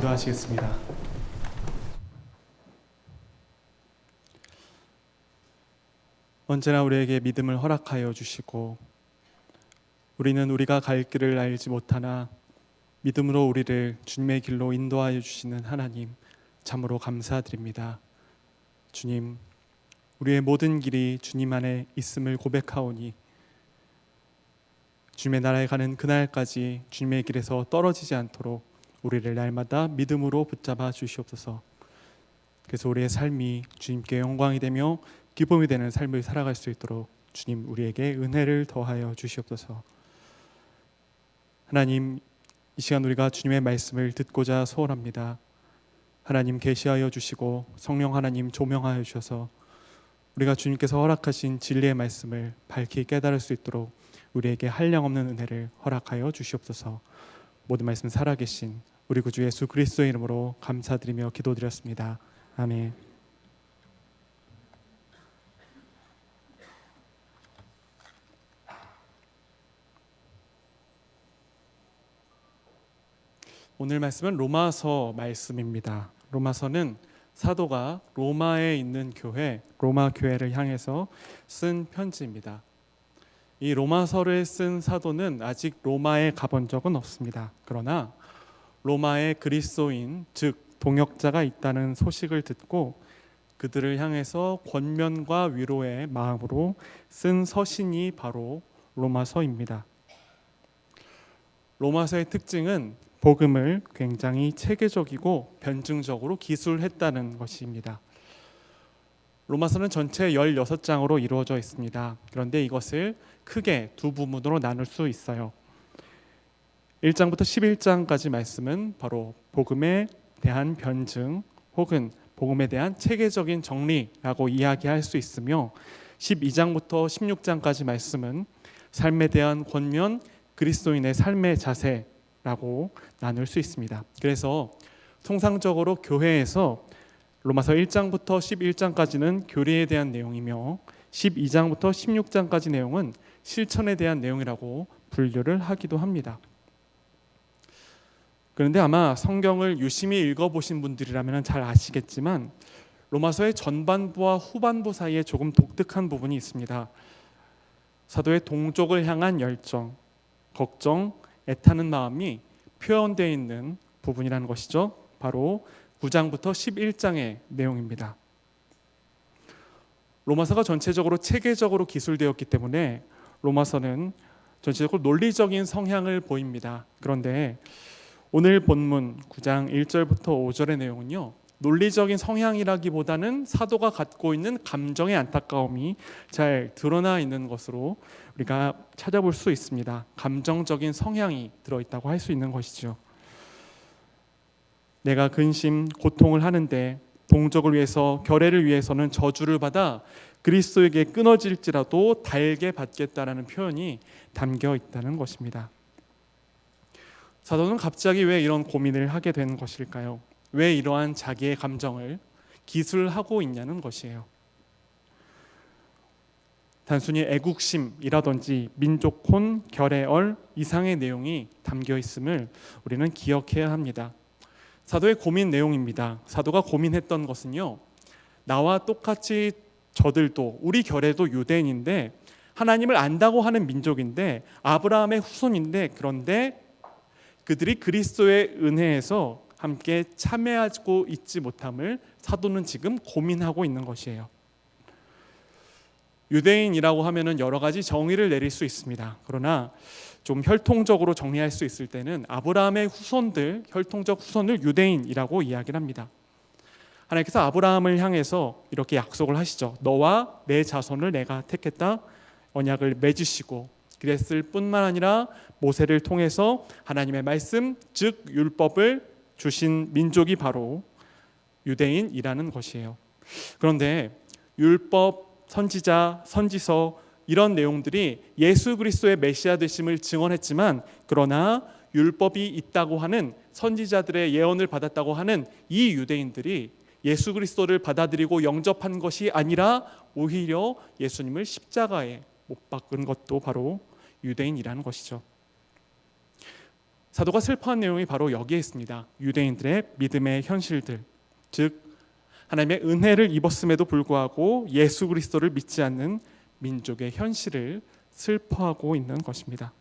기도하시겠습니다. 언제나 우리에게 믿음을 허락하여 주시고 우리는 우리가 갈 길을 알지 못하나 믿음으로 우리를 주님의 길로 인도하여 주시는 하나님, 참으로 감사드립니다. 주님, 우리의 모든 길이 주님 안에 있음을 고백하오니 주님의 나라에 가는 그날까지 주님의 길에서 떨어지지 않도록 우리를 날마다 믿음으로 붙잡아 주시옵소서. 그래서 우리의 삶이 주님께 영광이 되며 기쁨이 되는 삶을 살아갈 수 있도록 주님 우리에게 은혜를 더하여 주시옵소서. 하나님, 이 시간 우리가 주님의 말씀을 듣고자 소원합니다. 하나님 계시하여 주시고 성령 하나님 조명하여 주셔서 우리가 주님께서 허락하신 진리의 말씀을 밝히 깨달을 수 있도록 우리에게 한량없는 은혜를 허락하여 주시옵소서. 모든 말씀 살아계신 우리 구주 예수 그리스도의 이름으로 감사드리며 기도드렸습니다. 아멘. 오늘 말씀은 로마서 말씀입니다. 로마서는 사도가 로마에 있는 교회, 로마 교회를 향해서 쓴 편지입니다. 이 로마서를 쓴 사도는 아직 로마에 가본 적은 없습니다. 그러나 로마의 그리스도인, 즉 동역자가 있다는 소식을 듣고 그들을 향해서 권면과 위로의 마음으로 쓴 서신이 바로 로마서입니다. 로마서의 특징은 복음을 굉장히 체계적이고 변증적으로 기술했다는 것입니다. 로마서는 전체 16장으로 이루어져 있습니다. 그런데 이것을 크게 두 부분으로 나눌 수 있어요. 1장부터 11장까지 말씀은 바로 복음에 대한 변증 혹은 복음에 대한 체계적인 정리라고 이야기할 수 있으며 12장부터 16장까지 말씀은 삶에 대한 권면, 그리스도인의 삶의 자세라고 나눌 수 있습니다. 그래서 통상적으로 교회에서 로마서 1장부터 11장까지는 교리에 대한 내용이며 12장부터 16장까지 내용은 실천에 대한 내용이라고 분류를 하기도 합니다. 그런데 아마 성경을 유심히 읽어보신 분들이라면 잘 아시겠지만 로마서의 전반부와 후반부 사이에 조금 독특한 부분이 있습니다. 사도의 동족을 향한 열정, 걱정, 애타는 마음이 표현되어 있는 부분이라는 것이죠. 바로 9장부터 11장의 내용입니다. 로마서가 전체적으로 체계적으로 기술되었기 때문에 로마서는 전체적으로 논리적인 성향을 보입니다. 그런데 오늘 본문 9장 1절부터 5절의 내용은요, 논리적인 성향이라기보다는 사도가 갖고 있는 감정의 안타까움이 잘 드러나 있는 것으로 우리가 찾아볼 수 있습니다. 감정적인 성향이 들어있다고 할 수 있는 것이죠. 내가 근심, 고통을 하는데 동족을 위해서, 결례를 위해서는 저주를 받아 그리스도에게 끊어질지라도 달게 받겠다라는 표현이 담겨 있다는 것입니다. 사도는 갑자기 왜 이런 고민을 하게 된 것일까요? 왜 이러한 자기의 감정을 기술하고 있냐는 것이에요. 단순히 애국심이라든지 민족혼, 결례얼 이상의 내용이 담겨 있음을 우리는 기억해야 합니다. 사도의 고민 내용입니다. 사도가 고민했던 것은요, 나와 똑같이 저들도, 우리 결례도 유대인인데 하나님을 안다고 하는 민족인데 아브라함의 후손인데, 그런데 그들이 그리스도의 은혜에서 함께 참여하고 있지 못함을 사도는 지금 고민하고 있는 것이에요. 유대인이라고 하면은 여러 가지 정의를 내릴 수 있습니다. 그러나 좀 혈통적으로 정리할 수 있을 때는 아브라함의 후손들, 혈통적 후손을 유대인이라고 이야기를 합니다. 하나님께서 아브라함을 향해서 이렇게 약속을 하시죠. 너와 내 자손을 내가 택했다. 언약을 맺으시고 그랬을 뿐만 아니라 모세를 통해서 하나님의 말씀, 즉 율법을 주신 민족이 바로 유대인이라는 것이에요. 그런데 율법, 선지자, 선지서 이런 내용들이 예수 그리스도의 메시아 되심을 증언했지만, 그러나 율법이 있다고 하는, 선지자들의 예언을 받았다고 하는 이 유대인들이 예수 그리스도를 받아들이고 영접한 것이 아니라 오히려 예수님을 십자가에 못 박은 것도 바로 유대인이라는 것이죠. 사도가 슬퍼한 내용이 바로 여기에 있습니다. 유대인들의 믿음의 현실들, 즉 하나님의 은혜를 입었음에도 불구하고 예수 그리스도를 믿지 않는 민족의 현실을 슬퍼하고 있는 것입니다.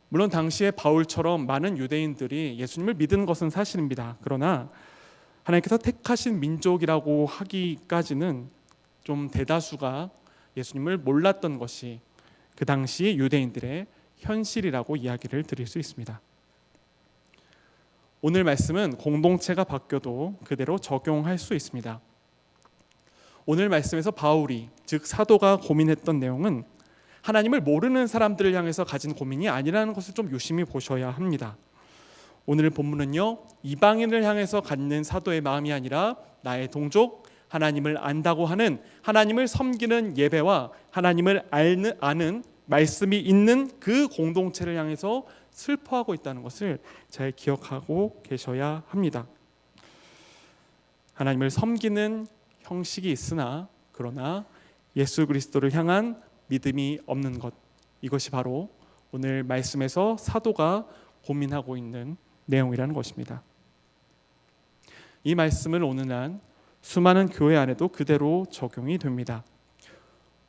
물론 당시에 바울처럼 많은 유대인들이 예수님을 믿은 것은 사실입니다. 그러나 하나님께서 택하신 민족이라고 하기까지는 좀 대다수가 예수님을 몰랐던 것이 그 당시 유대인들의 현실이라고 이야기를 드릴 수 있습니다. 오늘 말씀은 공동체가 바뀌어도 그대로 적용할 수 있습니다. 오늘 말씀에서 바울이, 즉 사도가 고민했던 내용은 하나님을 모르는 사람들을 향해서 가진 고민이 아니라는 것을 좀 유심히 보셔야 합니다. 오늘 본문은요, 이방인을 향해서 갖는 사도의 마음이 아니라 나의 동족, 하나님을 안다고 하는, 하나님을 섬기는 예배와 하나님을 아는 말씀이 있는 그 공동체를 향해서 슬퍼하고 있다는 것을 잘 기억하고 계셔야 합니다. 하나님을 섬기는 형식이 있으나 그러나 예수 그리스도를 향한 믿음이 없는 것, 이것이 바로 오늘 말씀에서 사도가 고민하고 있는 내용이라는 것입니다. 이 말씀을 오늘날 수많은 교회 안에도 그대로 적용이 됩니다.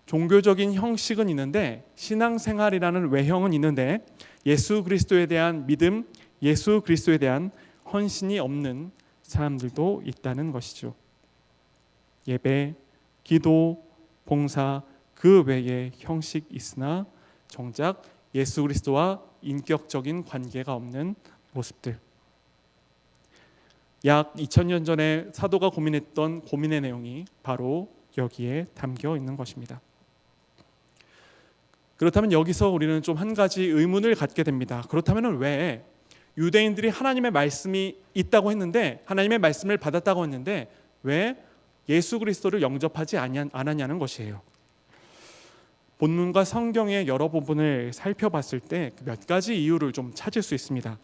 종교적인 형식은 있는데 신앙생활이라는 외형은 있는데 예수 그리스도에 대한 믿음, 예수 그리스도에 대한 헌신이 없는 사람들도 있다는 것이죠. 예배, 기도, 봉사, 그 외의 형식 있으나 정작 예수 그리스도와 인격적인 관계가 없는 모습들. 약 2000년 전에 사도가 고민했던 고민의 내용이 바로 여기에 담겨 있는 것입니다. 그렇다면 여기서 우리는 좀 한 가지 의문을 갖게 됩니다. 그렇다면 왜 유대인들이 하나님의 말씀이 있다고 했는데, 하나님의 말씀을 받았다고 했는데 왜 예수 그리스도를 영접하지 않았냐는 것이에요. 본문과 성경의 여러 부분을 살펴봤을 때 몇 가지 이유를 좀 찾을 수 있습니다.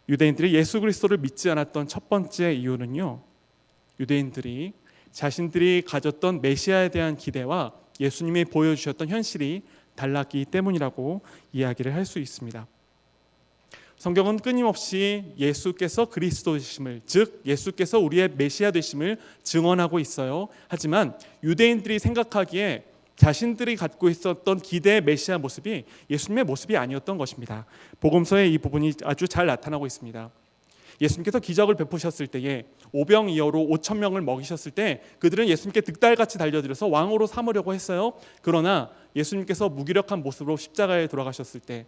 유대인들이 예수 그리스도를 믿지 않았던 첫 번째 이유는요, 유대인들이 자신들이 가졌던 메시아에 대한 기대와 예수님이 보여주셨던 현실이 달랐기 때문이라고 이야기를 할 수 있습니다. 성경은 끊임없이 예수께서 그리스도 되심을, 즉 예수께서 우리의 메시아 되심을 증언하고 있어요. 하지만 유대인들이 생각하기에 자신들이 갖고 있었던 기대의 메시아 모습이 예수님의 모습이 아니었던 것입니다. 복음서에 이 부분이 아주 잘 나타나고 있습니다. 예수님께서 기적을 베푸셨을 때에 오병이어로 5,000명을 먹이셨을 때 그들은 예수님께 득달같이 달려들어서 왕으로 삼으려고 했어요. 그러나 예수님께서 무기력한 모습으로 십자가에 돌아가셨을 때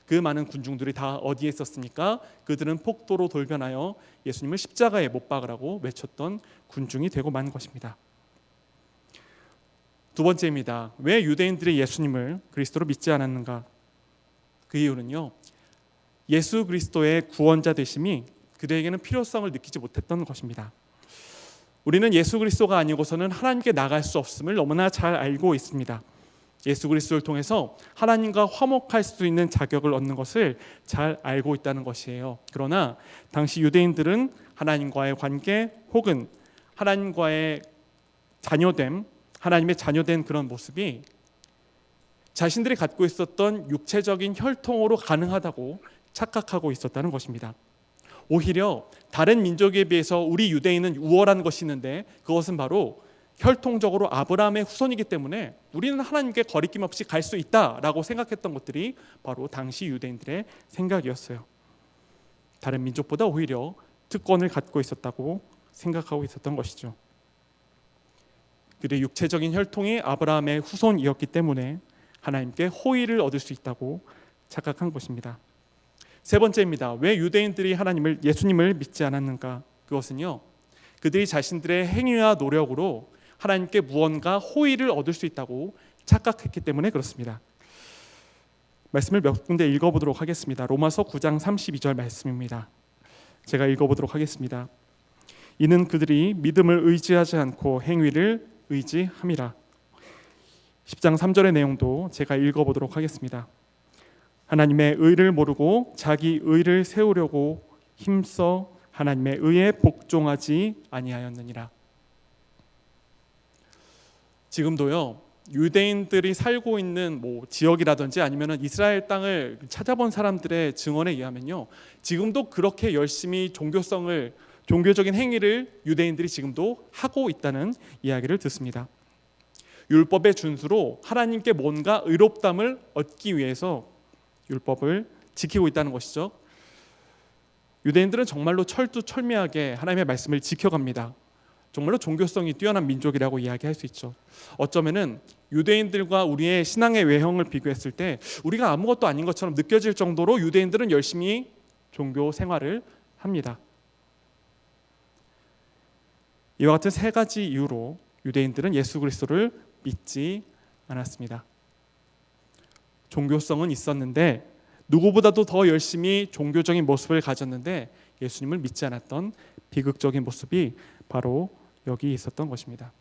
그 많은 군중들이 다 어디에 있었습니까? 그들은 폭도로 돌변하여 예수님을 십자가에 못 박으라고 외쳤던 군중이 되고 만 것입니다. 두 번째입니다. 왜 유대인들이 예수님을 그리스도로 믿지 않았는가? 그 이유는요, 예수 그리스도의 구원자 되심이 그들에게는 필요성을 느끼지 못했던 것입니다. 우리는 예수 그리스도가 아니고서는 하나님께 나갈 수 없음을 너무나 잘 알고 있습니다. 예수 그리스도를 통해서 하나님과 화목할 수 있는 자격을 얻는 것을 잘 알고 있다는 것이에요. 그러나 당시 유대인들은 하나님과의 관계 혹은 하나님과의 자녀됨, 하나님의 자녀된 그런 모습이 자신들이 갖고 있었던 육체적인 혈통으로 가능하다고 착각하고 있었다는 것입니다. 오히려 다른 민족에 비해서 우리 유대인은 우월한 것이 있는데 그것은 바로 혈통적으로 아브라함의 후손이기 때문에 우리는 하나님께 거리낌 없이 갈 수 있다라고 생각했던 것들이 바로 당시 유대인들의 생각이었어요. 다른 민족보다 오히려 특권을 갖고 있었다고 생각하고 있었던 것이죠. 그들의 육체적인 혈통이 아브라함의 후손이었기 때문에 하나님께 호의를 얻을 수 있다고 착각한 것입니다. 세 번째입니다. 왜 유대인들이 예수님을 믿지 않았는가? 그것은요, 그들이 자신들의 행위와 노력으로 하나님께 무언가 호의를 얻을 수 있다고 착각했기 때문에 그렇습니다. 말씀을 몇 군데 읽어보도록 하겠습니다. 로마서 9장 32절 말씀입니다. 제가 읽어보도록 하겠습니다. 이는 그들이 믿음을 의지하지 않고 행위를 의지함이라. 10장 3절의 내용도 제가 읽어보도록 하겠습니다. 하나님의 의를 모르고 자기 의를 세우려고 힘써 하나님의 의에 복종하지 아니하였느니라. 지금도요, 유대인들이 살고 있는 지역이라든지 아니면은 이스라엘 땅을 찾아본 사람들의 증언에 의하면요, 지금도 그렇게 열심히 종교적인 행위를 유대인들이 지금도 하고 있다는 이야기를 듣습니다. 율법의 준수로 하나님께 뭔가 의롭담을 얻기 위해서 율법을 지키고 있다는 것이죠. 유대인들은 정말로 철두철미하게 하나님의 말씀을 지켜갑니다. 정말로 종교성이 뛰어난 민족이라고 이야기할 수 있죠. 어쩌면은 유대인들과 우리의 신앙의 외형을 비교했을 때 우리가 아무것도 아닌 것처럼 느껴질 정도로 유대인들은 열심히 종교 생활을 합니다. 이와 같은 세 가지 이유로 유대인들은 예수 그리스도를 믿지 않았습니다. 종교성은 있었는데 누구보다도 더 열심히 종교적인 모습을 가졌는데 예수님을 믿지 않았던 비극적인 모습이 바로 여기 있었던 것입니다.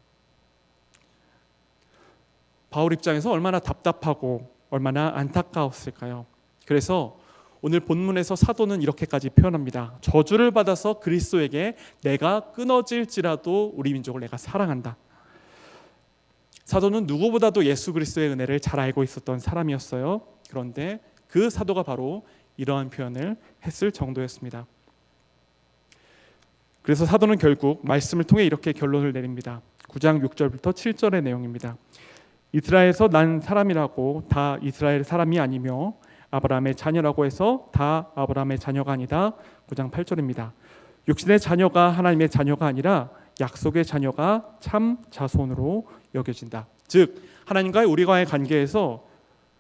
바울 입장에서 얼마나 답답하고 얼마나 안타까웠을까요? 그래서 오늘 본문에서 사도는 이렇게까지 표현합니다. 저주를 받아서 그리스도에게 내가 끊어질지라도 우리 민족을 내가 사랑한다. 사도는 누구보다도 예수 그리스도의 은혜를 잘 알고 있었던 사람이었어요. 그런데 그 사도가 바로 이러한 표현을 했을 정도였습니다. 그래서 사도는 결국 말씀을 통해 이렇게 결론을 내립니다. 9장 6절부터 7절의 내용입니다. 이스라엘에서 난 사람이라고 다 이스라엘 사람이 아니며 아브라함의 자녀라고 해서 다 아브라함의 자녀가 아니다. 9장 8절입니다. 육신의 자녀가 하나님의 자녀가 아니라 약속의 자녀가 참 자손으로 여겨진다. 즉 하나님과의 우리와의 관계에서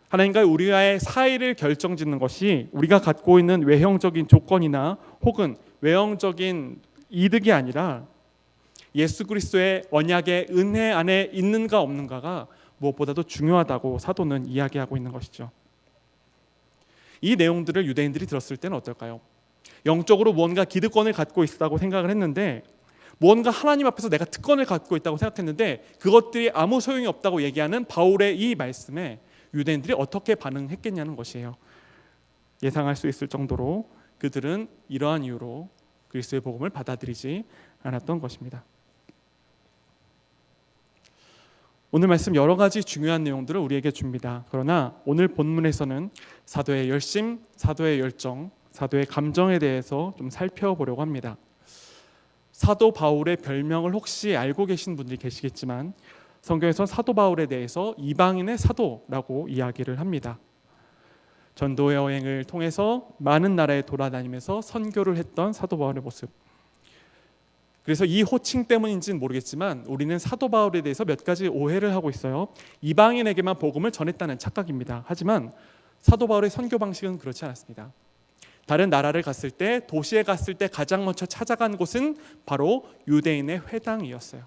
하나님과의 우리와의 사이를 결정짓는 것이 우리가 갖고 있는 외형적인 조건이나 혹은 외형적인 이득이 아니라 예수 그리스도의 언약의 은혜 안에 있는가 없는가가 무엇보다도 중요하다고 사도는 이야기하고 있는 것이죠. 이 내용들을 유대인들이 들었을 때는 어떨까요? 영적으로 무언가 기득권을 갖고 있다고 생각을 했는데, 무언가 하나님 앞에서 내가 특권을 갖고 있다고 생각했는데 그것들이 아무 소용이 없다고 얘기하는 바울의 이 말씀에 유대인들이 어떻게 반응했겠냐는 것이에요. 예상할 수 있을 정도로 그들은 이러한 이유로 그리스도의 복음을 받아들이지 않았던 것입니다. 오늘 말씀 여러 가지 중요한 내용들을 우리에게 줍니다. 그러나 오늘 본문에서는 사도의 열심, 사도의 열정, 사도의 감정에 대해서 좀 살펴보려고 합니다. 사도 바울의 별명을 혹시 알고 계신 분들이 계시겠지만 성경에서 사도 바울에 대해서 이방인의 사도라고 이야기를 합니다. 전도 여행을 통해서 많은 나라에 돌아다니면서 선교를 했던 사도 바울의 모습. 그래서 이 호칭 때문인지는 모르겠지만 우리는 사도 바울에 대해서 몇 가지 오해를 하고 있어요. 이방인에게만 복음을 전했다는 착각입니다. 하지만 사도 바울의 선교 방식은 그렇지 않았습니다. 다른 나라를 갔을 때, 도시에 갔을 때 가장 먼저 찾아간 곳은 바로 유대인의 회당이었어요.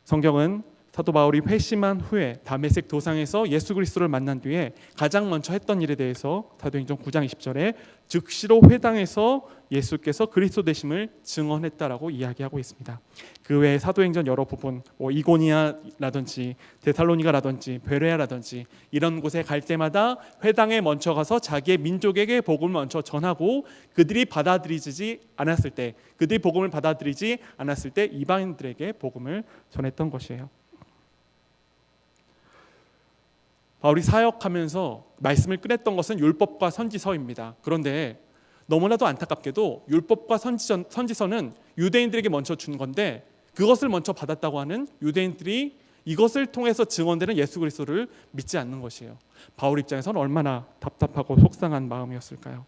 성경은 사도 바울이 회심한 후에 다메섹 도상에서 예수 그리스도를 만난 뒤에 가장 먼저 했던 일에 대해서 사도행전 9장 20절에 즉시로 회당에서 예수께서 그리스도 되심을 증언했다라고 이야기하고 있습니다. 그 외에 사도행전 여러 부분, 이고니아라든지 데살로니가라든지 베레아라든지 이런 곳에 갈 때마다 회당에 먼저 가서 자기의 민족에게 복음을 먼저 전하고 그들이 복음을 받아들이지 않았을 때 이방인들에게 복음을 전했던 것이에요. 바울이 사역하면서 말씀을 꺼냈던 것은 율법과 선지서입니다. 그런데 너무나도 안타깝게도 율법과 선지서는 유대인들에게 먼저 준 건데 그것을 먼저 받았다고 하는 유대인들이 이것을 통해서 증언되는 예수 그리스도를 믿지 않는 것이에요. 바울 입장에서는 얼마나 답답하고 속상한 마음이었을까요?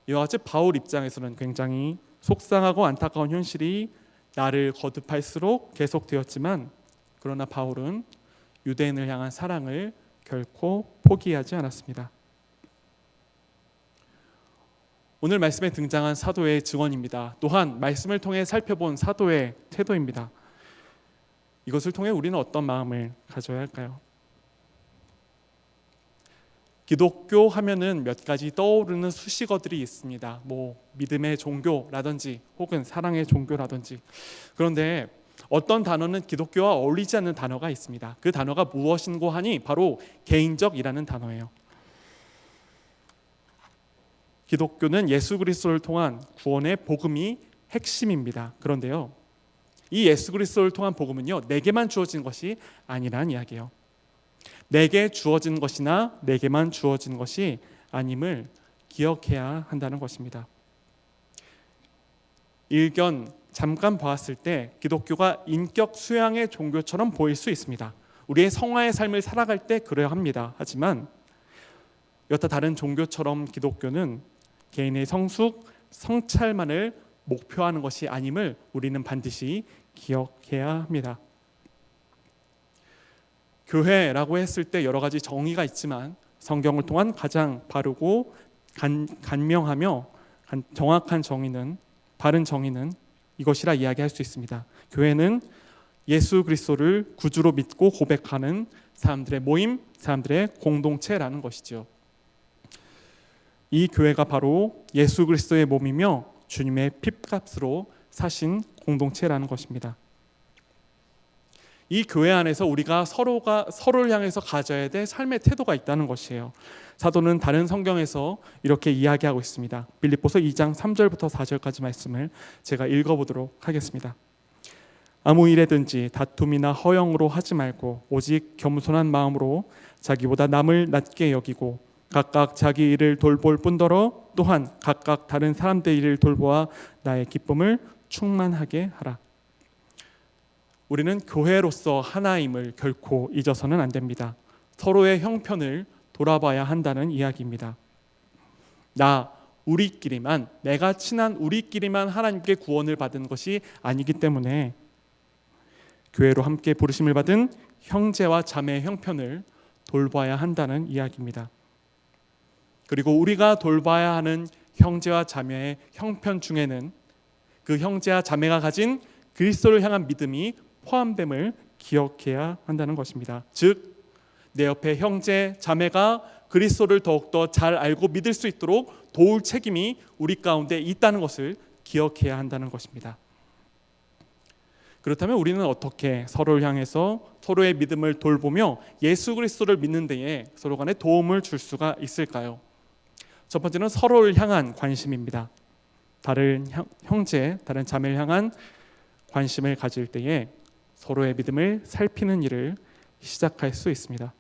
이와 같이 바울 입장에서는 굉장히 속상하고 안타까운 현실이 나를 거듭할수록 계속되었지만 그러나 바울은 유대인을 향한 사랑을 결코 포기하지 않았습니다. 오늘 말씀에 등장한 사도의 증언입니다. 또한 말씀을 통해 살펴본 사도의 태도입니다. 이것을 통해 우리는 어떤 마음을 가져야 할까요? 기독교 하면은 몇 가지 떠오르는 수식어들이 있습니다. 믿음의 종교라든지 혹은 사랑의 종교라든지. 그런데 어떤 단어는 기독교와 어울리지 않는 단어가 있습니다. 그 단어가 무엇인고 하니 바로 개인적이라는 단어예요. 기독교는 예수 그리스도를 통한 구원의 복음이 핵심입니다. 그런데요, 이 예수 그리스도를 통한 복음은요, 내게만 주어진 것이 아니라는 이야기예요. 내게 주어진 것이나 내게만 주어진 것이 아님을 기억해야 한다는 것입니다. 일견 잠깐 보았을 때 기독교가 인격 수양의 종교처럼 보일 수 있습니다. 우리의 성화의 삶을 살아갈 때 그래야 합니다. 하지만 여타 다른 종교처럼 기독교는 개인의 성숙, 성찰만을 목표하는 것이 아님을 우리는 반드시 기억해야 합니다. 교회라고 했을 때 여러 가지 정의가 있지만 성경을 통한 가장 바르고 간명하며 정확한 정의는, 바른 정의는 이것이라 이야기할 수 있습니다. 교회는 예수 그리스도를 구주로 믿고 고백하는 사람들의 모임, 사람들의 공동체라는 것이죠. 이 교회가 바로 예수 그리스도의 몸이며 주님의 핏값으로 사신 공동체라는 것입니다. 이 교회 안에서 우리가 서로를 향해서 가져야 될 삶의 태도가 있다는 것이에요. 사도는 다른 성경에서 이렇게 이야기하고 있습니다. 빌립보서 2장 3절부터 4절까지 말씀을 제가 읽어보도록 하겠습니다. 아무 일에든지 다툼이나 허영으로 하지 말고 오직 겸손한 마음으로 자기보다 남을 낮게 여기고 각각 자기 일을 돌볼 뿐더러 또한 각각 다른 사람들의 일을 돌보아 나의 기쁨을 충만하게 하라. 우리는 교회로서 하나임을 결코 잊어서는 안 됩니다. 서로의 형편을 돌아봐야 한다는 이야기입니다. 우리끼리만, 내가 친한 우리끼리만 하나님께 구원을 받은 것이 아니기 때문에 교회로 함께 부르심을 받은 형제와 자매의 형편을 돌봐야 한다는 이야기입니다. 그리고 우리가 돌봐야 하는 형제와 자매의 형편 중에는 그 형제와 자매가 가진 그리스도를 향한 믿음이 포함됨을 기억해야 한다는 것입니다. 즉, 내 옆에 형제, 자매가 그리스도를 더욱더 잘 알고 믿을 수 있도록 도울 책임이 우리 가운데 있다는 것을 기억해야 한다는 것입니다. 그렇다면 우리는 어떻게 서로를 향해서 서로의 믿음을 돌보며 예수 그리스도를 믿는 데에 서로 간에 도움을 줄 수가 있을까요? 첫 번째는 서로를 향한 관심입니다. 다른 형제, 다른 자매를 향한 관심을 가질 때에 서로의 믿음을 살피는 일을 시작할 수 있습니다.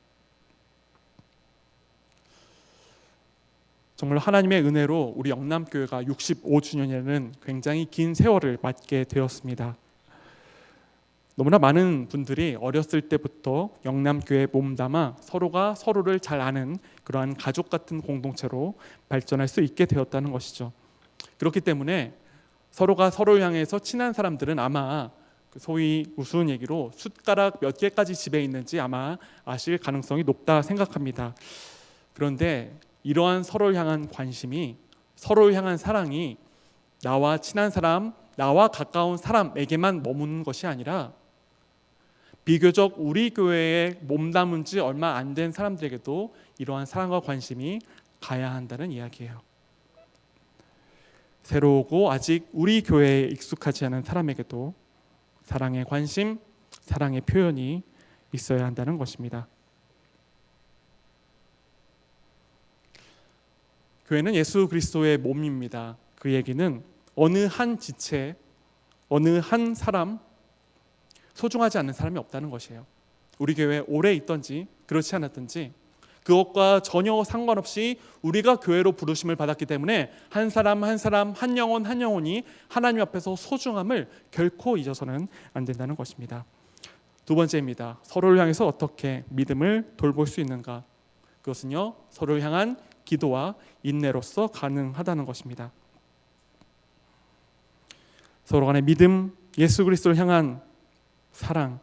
정말 하나님의 은혜로 우리 영남교회가 65주년이라는 굉장히 긴 세월을 맞게 되었습니다. 너무나 많은 분들이 어렸을 때부터 영남교회에 몸담아 서로가 서로를 잘 아는 그러한 가족 같은 공동체로 발전할 수 있게 되었다는 것이죠. 그렇기 때문에 서로가 서로를 향해서 친한 사람들은 아마 소위 우스운 얘기로 숟가락 몇 개까지 집에 있는지 아마 아실 가능성이 높다 생각합니다. 그런데 이러한 서로를 향한 관심이, 서로를 향한 사랑이 나와 친한 사람, 나와 가까운 사람에게만 머무는 것이 아니라 비교적 우리 교회에 몸담은 지 얼마 안 된 사람들에게도 이러한 사랑과 관심이 가야 한다는 이야기예요. 새로우고 아직 우리 교회에 익숙하지 않은 사람에게도 사랑의 관심, 사랑의 표현이 있어야 한다는 것입니다. 교회는 예수 그리스도의 몸입니다. 그 얘기는 어느 한 지체, 어느 한 사람, 소중하지 않는 사람이 없다는 것이에요. 우리 교회에 오래 있든지 그렇지 않았든지 그것과 전혀 상관없이 우리가 교회로 부르심을 받았기 때문에 한 사람 한 사람, 한 영혼 한 영혼이 하나님 앞에서 소중함을 결코 잊어서는 안 된다는 것입니다. 두 번째입니다. 서로를 향해서 어떻게 믿음을 돌볼 수 있는가? 그것은요, 서로를 향한 기도와 인내로서 가능하다는 것입니다. 서로 간의 믿음, 예수 그리스도를 향한 사랑,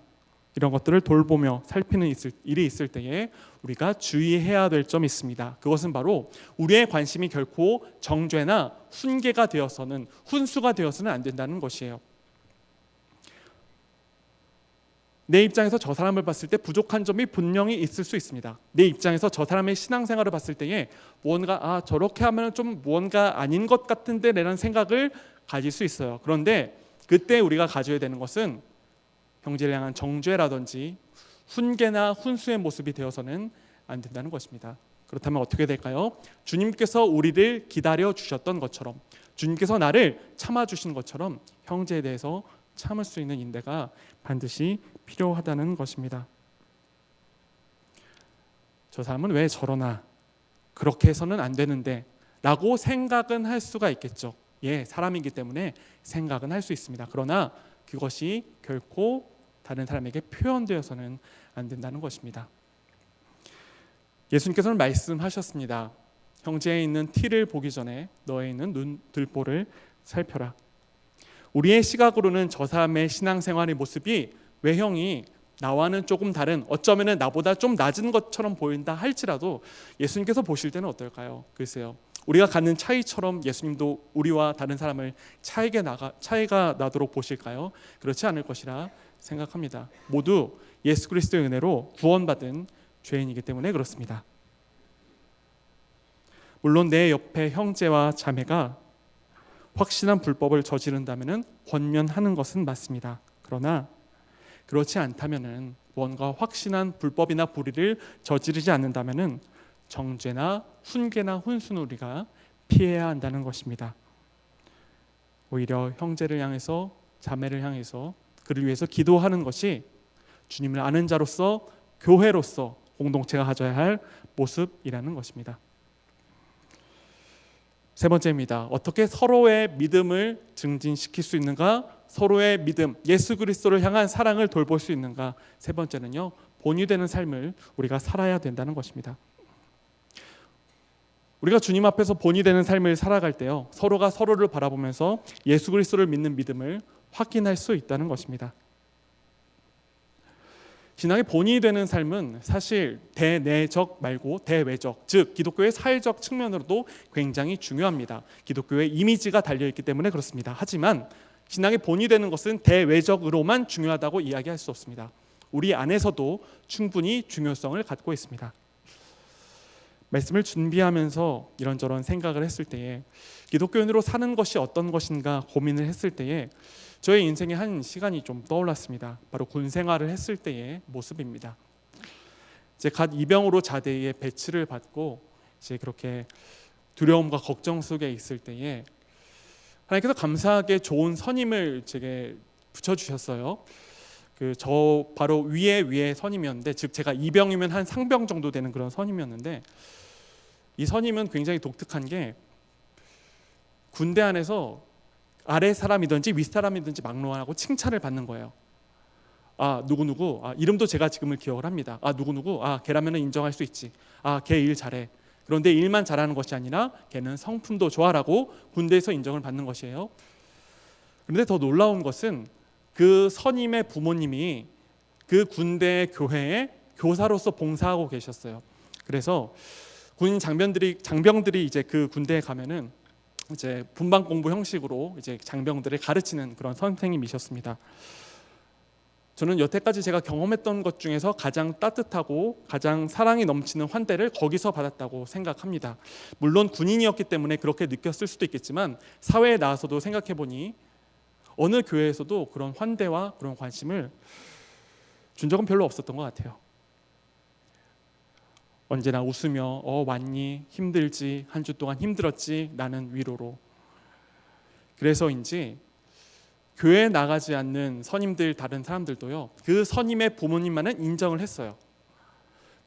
이런 것들을 돌보며 살피는 일이 있을 때에 우리가 주의해야 될 점이 있습니다. 그것은 바로 우리의 관심이 결코 정죄나 훈계가 되어서는, 훈수가 되어서는 안 된다는 것이에요. 내 입장에서 저 사람을 봤을 때 부족한 점이 분명히 있을 수 있습니다. 내 입장에서 저 사람의 신앙생활을 봤을 때에 무언가 저렇게 하면 좀 무언가 아닌 것 같은데 라는 생각을 가질 수 있어요. 그런데 그때 우리가 가져야 되는 것은 형제를 향한 정죄라든지 훈계나 훈수의 모습이 되어서는 안 된다는 것입니다. 그렇다면 어떻게 될까요? 주님께서 우리를 기다려 주셨던 것처럼, 주님께서 나를 참아 주신 것처럼 형제에 대해서 참을 수 있는 인내가 반드시 필요하다는 것입니다. 저 사람은 왜 저러나, 그렇게 해서는 안 되는데 라고 생각은 할 수가 있겠죠. 예, 사람이기 때문에 생각은 할 수 있습니다. 그러나 그것이 결코 다른 사람에게 표현되어서는 안 된다는 것입니다. 예수님께서는 말씀하셨습니다. 형제에 있는 티를 보기 전에 너에 있는 눈들보를 살펴라. 우리의 시각으로는 저 사람의 신앙생활의 모습이, 외형이 나와는 조금 다른, 어쩌면 나보다 좀 낮은 것처럼 보인다 할지라도 예수님께서 보실 때는 어떨까요? 글쎄요, 우리가 갖는 차이처럼 예수님도 우리와 다른 사람을 차이가 나도록 보실까요? 그렇지 않을 것이라 생각합니다. 모두 예수 그리스도의 은혜로 구원받은 죄인이기 때문에 그렇습니다. 물론 내 옆에 형제와 자매가 확실한 불법을 저지른다면 권면하는 것은 맞습니다. 그러나 그렇지 않다면, 뭔가 확신한 불법이나 불의를 저지르지 않는다면 정죄나 훈계나 훈수는 우리가 피해야 한다는 것입니다. 오히려 형제를 향해서, 자매를 향해서, 그를 위해서 기도하는 것이 주님을 아는 자로서, 교회로서 공동체가 가져야 할 모습이라는 것입니다. 세 번째입니다. 어떻게 서로의 믿음을 증진시킬 수 있는가? 서로의 믿음, 예수 그리스도를 향한 사랑을 돌볼 수 있는가? 세 번째는요, 본이 되는 삶을 우리가 살아야 된다는 것입니다. 우리가 주님 앞에서 본이 되는 삶을 살아갈 때요, 서로가 서로를 바라보면서 예수 그리스도를 믿는 믿음을 확인할 수 있다는 것입니다. 신앙의 본이 되는 삶은 사실 대내적 말고 대외적, 즉 기독교의 사회적 측면으로도 굉장히 중요합니다. 기독교의 이미지가 달려있기 때문에 그렇습니다. 하지만 신앙의 본이 되는 것은 대외적으로만 중요하다고 이야기할 수 없습니다. 우리 안에서도 충분히 중요성을 갖고 있습니다. 말씀을 준비하면서 이런저런 생각을 했을 때에, 기독교인으로 사는 것이 어떤 것인가 고민을 했을 때에 저의 인생의 한 시간이 좀 떠올랐습니다. 바로 군 생활을 했을 때의 모습입니다. 이제 갓 입영으로 자대에 배치를 받고 이제 그렇게 두려움과 걱정 속에 있을 때에 하나님께서 감사하게 좋은 선임을 제게 붙여주셨어요. 저 바로 위에 선임이었는데, 즉 제가 이병이면 한 상병 정도 되는 그런 선임이었는데, 이 선임은 굉장히 독특한 게 군대 안에서 아래 사람이든지 윗 사람이든지 막론하고 칭찬을 받는 거예요. 아 누구누구, 이름도 제가 지금을 기억을 합니다. 아 누구누구, 걔라면 인정할 수 있지. 걔 일 잘해. 그런데 일만 잘하는 것이 아니라 걔는 성품도 좋아라고 군대에서 인정을 받는 것이에요. 그런데 더 놀라운 것은 그 선임의 부모님이 그 군대 교회에 교사로서 봉사하고 계셨어요. 그래서 군 장병들이 이제 그 군대에 가면은 이제 분반 공부 형식으로 이제 장병들을 가르치는 그런 선생님이셨습니다. 저는 여태까지 제가 경험했던 것 중에서 가장 따뜻하고 가장 사랑이 넘치는 환대를 거기서 받았다고 생각합니다. 물론 군인이었기 때문에 그렇게 느꼈을 수도 있겠지만, 사회에 나와서도 생각해 보니 어느 교회에서도 그런 환대와 그런 관심을 준 적은 별로 없었던 것 같아요. 언제나 웃으며 왔니? 힘들지? 한 주 동안 힘들었지? 나는 위로로. 그래서인지 교회에 나가지 않는 선임들, 다른 사람들도요, 그 선임의 부모님만은 인정을 했어요.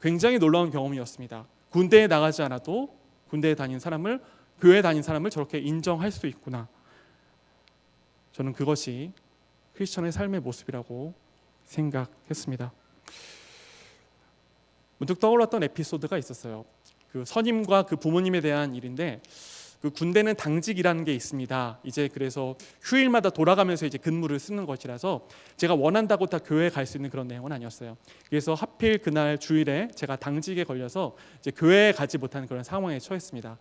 굉장히 놀라운 경험이었습니다. 군대에 나가지 않아도 군대에 다닌 사람을, 교회에 다닌 사람을 저렇게 인정할 수 있구나. 저는 그것이 크리스천의 삶의 모습이라고 생각했습니다. 문득 떠올랐던 에피소드가 있었어요. 그 선임과 그 부모님에 대한 일인데, 그 군대는 당직이라는 게 있습니다. 이제 그래서 휴일마다 돌아가면서 이제 근무를 쓰는 것이라서 제가 원한다고 다 교회에 갈 수 있는 그런 내용은 아니었어요. 그래서 하필 그날 주일에 제가 당직에 걸려서 이제 교회에 가지 못하는 그런 상황에 처했습니다.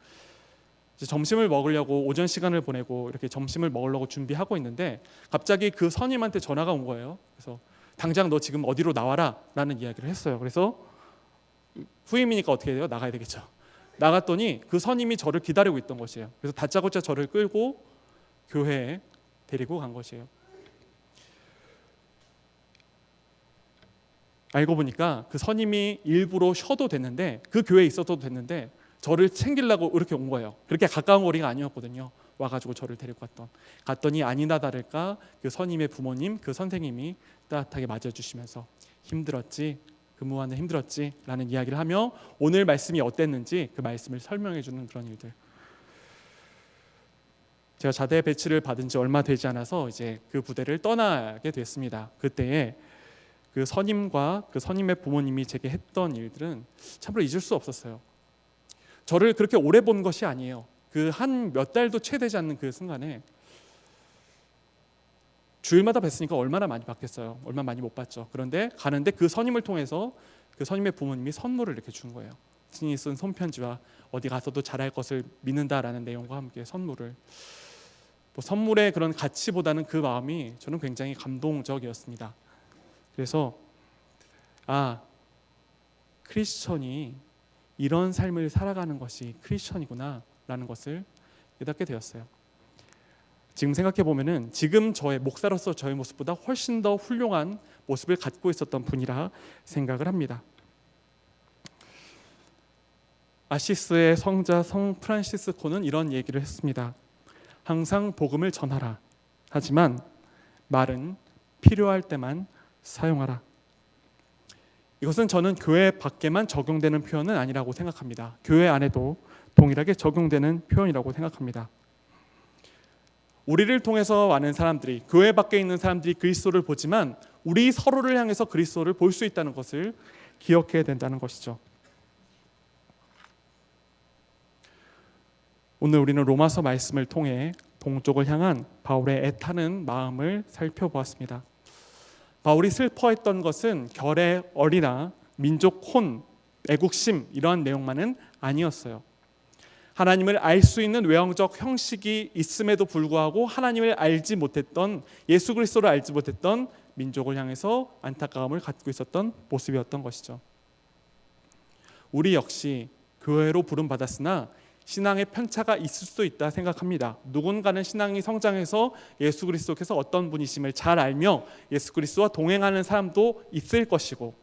이제 점심을 먹으려고 오전 시간을 보내고 이렇게 점심을 먹으려고 준비하고 있는데, 갑자기 그 선임한테 전화가 온 거예요. 그래서 당장 너 지금 어디로 나와라라는 이야기를 했어요. 그래서 후임이니까 어떻게 돼요? 나가야 되겠죠. 나갔더니 그 선임이 저를 기다리고 있던 것이에요. 그래서 다짜고짜 저를 끌고 교회에 데리고 간 것이에요. 알고 보니까 그 선임이 일부러 쉬어도 됐는데, 그 교회에 있어도 됐는데 저를 챙기려고 이렇게 온 거예요. 그렇게 가까운 거리가 아니었거든요. 와가지고 저를 데리고 갔더니 아니나 다를까 그 선임의 부모님, 그 선생님이 따뜻하게 맞아주시면서 힘들었지, 근무하는 힘들었지 라는 이야기를 하며 오늘 말씀이 어땠는지 그 말씀을 설명해 주는 그런 일들. 제가 자대 배치를 받은 지 얼마 되지 않아서 이제 그 부대를 떠나게 됐습니다. 그때에 그 선임과 그 선임의 부모님이 제게 했던 일들은 참으로 잊을 수 없었어요. 저를 그렇게 오래 본 것이 아니에요. 그 한 몇 달도 채 되지 않는 그 순간에 주일마다 뵀으니까 얼마나 많이 봤겠어요. 얼마나 많이 못 봤죠. 그런데 가는데 그 선임을 통해서 그 선임의 부모님이 선물을 이렇게 준 거예요. 친히 쓴 손편지와 어디 가서도 잘할 것을 믿는다라는 내용과 함께 선물을, 뭐 선물의 그런 가치보다는 그 마음이 저는 굉장히 감동적이었습니다. 그래서 크리스천이 이런 삶을 살아가는 것이 크리스천이구나 라는 것을 깨닫게 되었어요. 지금 생각해 보면은 지금 저의 목사로서 저의 모습보다 훨씬 더 훌륭한 모습을 갖고 있었던 분이라 생각을 합니다. 아시스의 성자 성 프란시스코는 이런 얘기를 했습니다. 항상 복음을 전하라. 하지만 말은 필요할 때만 사용하라. 이것은 저는 교회 밖에만 적용되는 표현은 아니라고 생각합니다. 교회 안에도 동일하게 적용되는 표현이라고 생각합니다. 우리를 통해서 많은 사람들이, 교회 밖에 있는 사람들이 그리스도를 보지만 우리 서로를 향해서 그리스도를 볼 수 있다는 것을 기억해야 된다는 것이죠. 오늘 우리는 로마서 말씀을 통해 동쪽을 향한 바울의 애타는 마음을 살펴보았습니다. 바울이 슬퍼했던 것은 결의 어리나 민족 혼, 애국심 이러한 내용만은 아니었어요. 하나님을 알 수 있는 외형적 형식이 있음에도 불구하고 하나님을 알지 못했던, 예수 그리스도를 알지 못했던 민족을 향해서 안타까움을 갖고 있었던 모습이었던 것이죠. 우리 역시 교회로 부름받았으나 신앙의 편차가 있을 수도 있다 생각합니다. 누군가는 신앙이 성장해서 예수 그리스도께서 어떤 분이심을 잘 알며 예수 그리스도와 동행하는 사람도 있을 것이고,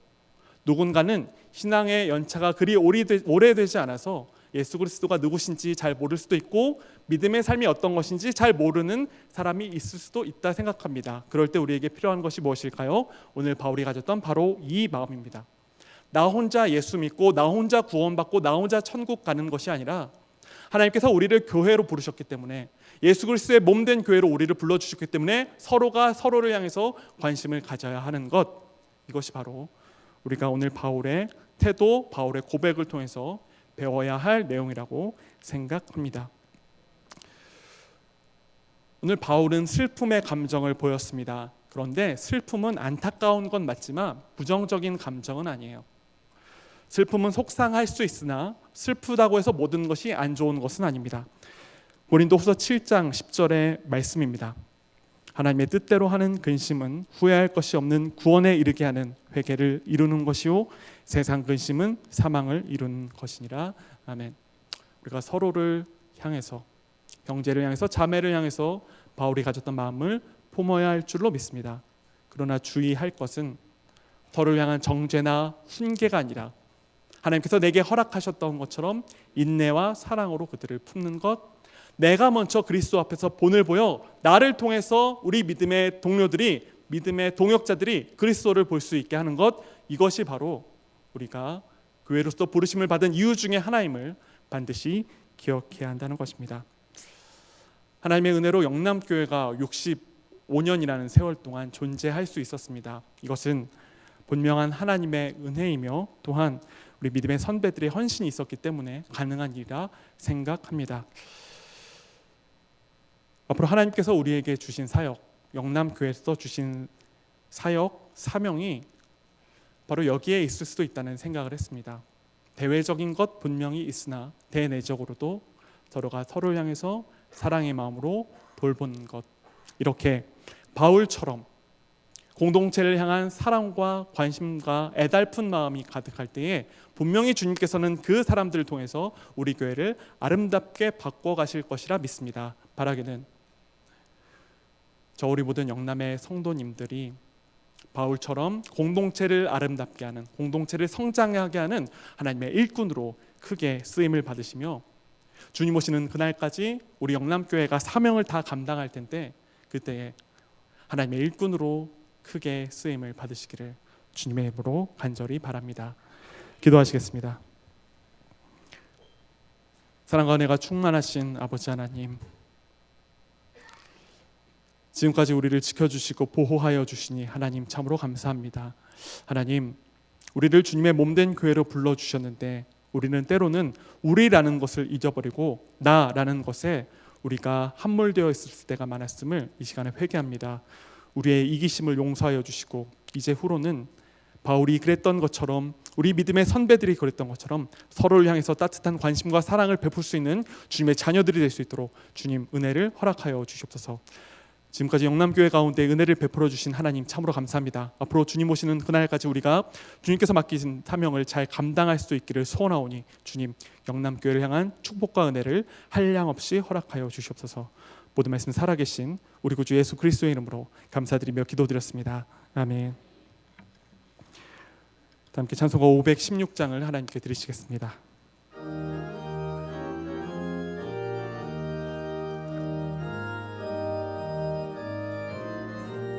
누군가는 신앙의 연차가 그리 오래되지 않아서 예수 그리스도가 누구신지 잘 모를 수도 있고 믿음의 삶이 어떤 것인지 잘 모르는 사람이 있을 수도 있다 생각합니다. 그럴 때 우리에게 필요한 것이 무엇일까요? 오늘 바울이 가졌던 바로 이 마음입니다. 나 혼자 예수 믿고 나 혼자 구원받고 나 혼자 천국 가는 것이 아니라 하나님께서 우리를 교회로 부르셨기 때문에, 예수 그리스도의 몸된 교회로 우리를 불러주셨기 때문에 서로가 서로를 향해서 관심을 가져야 하는 것, 이것이 바로 우리가 오늘 바울의 태도, 바울의 고백을 통해서 배워야 할 내용이라고 생각합니다. 오늘 바울은 슬픔의 감정을 보였습니다. 그런데 슬픔은 안타까운 건 맞지만 부정적인 감정은 아니에요. 슬픔은 속상할 수 있으나 슬프다고 해서 모든 것이 안 좋은 것은 아닙니다. 고린도후서 7장 10절의 말씀입니다. 하나님의 뜻대로 하는 근심은 후회할 것이 없는 구원에 이르게 하는 회개를 이루는 것이요 세상 근심은 사망을 이루는 것이니라. 아멘. 우리가 서로를 향해서, 형제를 향해서, 자매를 향해서 바울이 가졌던 마음을 품어야 할 줄로 믿습니다. 그러나 주의할 것은 서로를 향한 정죄나 훈계가 아니라 하나님께서 내게 허락하셨던 것처럼 인내와 사랑으로 그들을 품는 것, 내가 먼저 그리스도 앞에서 본을 보여 나를 통해서 우리 믿음의 동료들이, 믿음의 동역자들이 그리스도를 볼 수 있게 하는 것, 이것이 바로 우리가 교회로서 부르심을 받은 이유 중에 하나임을 반드시 기억해야 한다는 것입니다. 하나님의 은혜로 영남교회가 65년이라는 세월 동안 존재할 수 있었습니다. 이것은 분명한 하나님의 은혜이며 또한 우리 믿음의 선배들의 헌신이 있었기 때문에 가능한 일이라 생각합니다. 앞으로 하나님께서 우리에게 주신 사역, 영남교회에서 주신 사역, 사명이 바로 여기에 있을 수도 있다는 생각을 했습니다. 대외적인 것 분명히 있으나 대내적으로도 서로가 서로를 향해서 사랑의 마음으로 돌보는 것, 이렇게 바울처럼 공동체를 향한 사랑과 관심과 애달픈 마음이 가득할 때에 분명히 주님께서는 그 사람들을 통해서 우리 교회를 아름답게 바꿔가실 것이라 믿습니다. 바라기는 우리 모든 영남의 성도님들이 바울처럼 공동체를 아름답게 하는, 공동체를 성장하게 하는 하나님의 일꾼으로 크게 쓰임을 받으시며 주님 오시는 그날까지 우리 영남교회가 사명을 다 감당할 텐데 그때에 하나님의 일꾼으로 크게 쓰임을 받으시기를 주님의 이름으로 간절히 바랍니다. 기도하시겠습니다. 사랑과 은혜가 충만하신 아버지 하나님, 지금까지 우리를 지켜주시고 보호하여 주시니 하나님 참으로 감사합니다. 하나님, 우리를 주님의 몸된 교회로 불러주셨는데 우리는 때로는 우리라는 것을 잊어버리고 나라는 것에 우리가 함몰되어 있을 때가 많았음을 이 시간에 회개합니다. 우리의 이기심을 용서하여 주시고 이제 후로는 바울이 그랬던 것처럼 우리 믿음의 선배들이 그랬던 것처럼 서로를 향해서 따뜻한 관심과 사랑을 베풀 수 있는 주님의 자녀들이 될 수 있도록 주님 은혜를 허락하여 주시옵소서. 지금까지 영남교회 가운데 은혜를 베풀어 주신 하나님 참으로 감사합니다. 앞으로 주님 오시는 그날까지 우리가 주님께서 맡기신 사명을 잘 감당할 수 있기를 소원하오니 주님 영남교회를 향한 축복과 은혜를 한량없이 허락하여 주시옵소서. 모든 말씀 살아계신 우리 구주 예수 그리스도의 이름으로 감사드리며 기도드렸습니다. 아멘. 함께 찬송가 516장을 하나님께 드리시겠습니다.